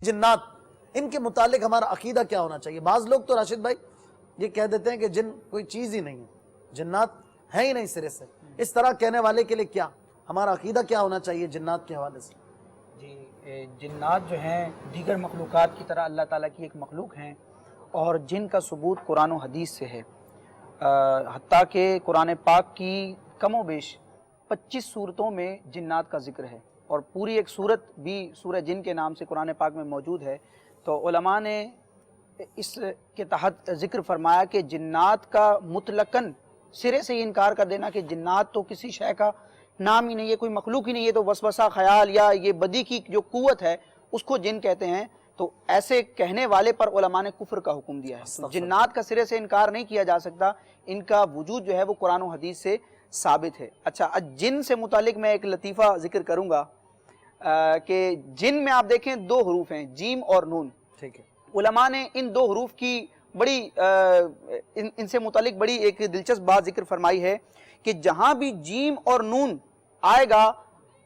جنات، ان کے متعلق ہمارا عقیدہ کیا ہونا چاہیے؟ بعض لوگ تو راشد بھائی یہ کہہ دیتے ہیں کہ جن کوئی چیز ہی نہیں ہے، جنات ہے ہی نہیں سرے سے، اس طرح کہنے والے کے لیے کیا ہمارا عقیدہ کیا ہونا چاہیے جنات کے حوالے سے؟ جی، جنات جو ہیں دیگر مخلوقات کی طرح اللہ تعالیٰ کی ایک مخلوق ہیں، اور جن کا ثبوت قرآن و حدیث سے ہے، حتیٰ کہ قرآن پاک کی کم و بیش 25 صورتوں میں جنات کا ذکر ہے، اور پوری ایک صورت بھی سورہ جن کے نام سے قرآن پاک میں موجود ہے۔ تو علماء نے اس کے تحت ذکر فرمایا کہ جنات کا مطلقاً سرے سے انکار کر دینا کہ جنات تو کسی شے کا نام ہی نہیں ہے، کوئی مخلوق ہی نہیں ہے، تو وسوسہ خیال یا یہ بدی کی جو قوت ہے اس کو جن کہتے ہیں، تو ایسے کہنے والے پر علماء نے کفر کا حکم دیا ہے۔ تو جنات کا سرے سے انکار نہیں کیا جا سکتا، ان کا وجود جو ہے وہ قرآن و حدیث سے ثابت ہے۔ اچھا، جن سے متعلق میں ایک لطیفہ ذکر کروں گا کہ جن میں آپ دیکھیں 2 حروف ہیں، جیم اور نون۔ ٹھیک ہے، علماء نے ان 2 حروف کی بڑی ان سے متعلق بڑی ایک دلچسپ بات ذکر فرمائی ہے کہ جہاں بھی جیم اور نون آئے گا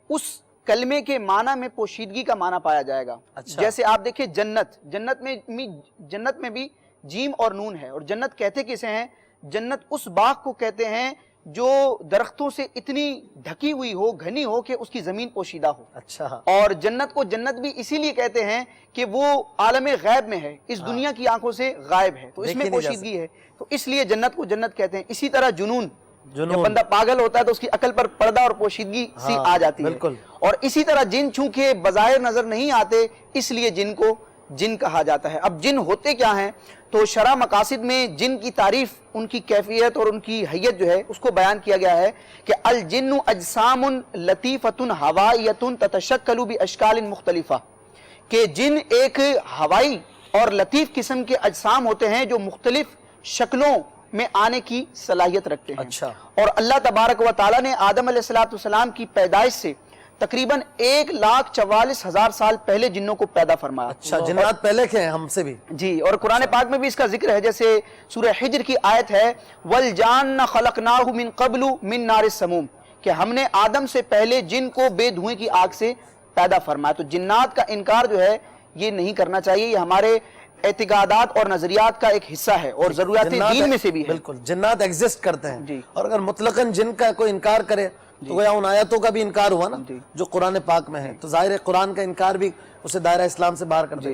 اس کلمے کے معنی میں پوشیدگی کا معنی پایا جائے گا۔ جیسے آپ دیکھیں جنت میں بھی جیم اور نون ہے، اور جنت کہتے کسے ہیں؟ جنت اس باغ کو کہتے ہیں جو درختوں سے اتنی ڈھکی ہوئی ہو، گھنی ہو کہ اس کی زمین پوشیدہ ہو۔ اچھا، اور جنت کو جنت بھی اسی لیے کہتے ہیں کہ وہ عالم غیب میں ہے، اس دنیا کی آنکھوں سے غائب ہے، تو اس میں پوشیدگی ہے، تو اس لیے جنت کو جنت کہتے ہیں۔ اسی طرح جنون، جب بندہ پاگل ہوتا ہے تو اس کی عقل پر پردہ اور پوشیدگی سی آ جاتی ہے۔ اور اسی طرح جن چونکہ بظاہر نظر نہیں آتے اس لیے جن کو جن کہا جاتا ہے۔ اب جن ہوتے کیا ہیں؟ تو شرح مقاصد میں جن کی تعریف، ان کی کیفیت اور ان کی حیت جو ہے اس کو بیان کیا گیا ہے کہ الجن اجسام لطیفۃ ہوائیۃ تتشکل باشکال مختلفہ، کہ جن ایک ہوائی اور لطیف قسم کے اجسام ہوتے ہیں جو مختلف شکلوں میں آنے کی صلاحیت رکھتے ہیں۔ اچھا، اور اللہ تبارک و تعالیٰ نے آدم علیہ السلام کی پیدائش سے تقریباً 1,44,000 سال پہلے جنوں کو پیدا فرمایا۔ اچھا، جنات پہلے کے ہیں ہم سے بھی؟ جی، اور قرآن پاک میں بھی اس کا ذکر ہے، جیسے سورہ حجر کی آیت ہے وَالْجَانَّ خَلَقْنَاهُ مِن قَبْلُ مِن نَارِ السَّمُوم، کہ ہم نے آدم سے پہلے جن کو بے دھوئیں کی آگ سے پیدا فرمایا۔ تو جنات کا انکار جو ہے یہ نہیں کرنا چاہیے، یہ ہمارے اعتقادات اور نظریات کا ایک حصہ ہے اور ضروریات دین میں سے بھی ہے۔ بالکل، جنات ایگزسٹ کرتے ہیں، جی، اور اگر مطلقاً جن کا کوئی انکار کرے تو گویا ان آیتوں کا بھی انکار ہوا نا جو قرآن پاک میں ہے، تو ظاہر ہے قرآن کا انکار بھی اسے دائرہ اسلام سے باہر کر دے۔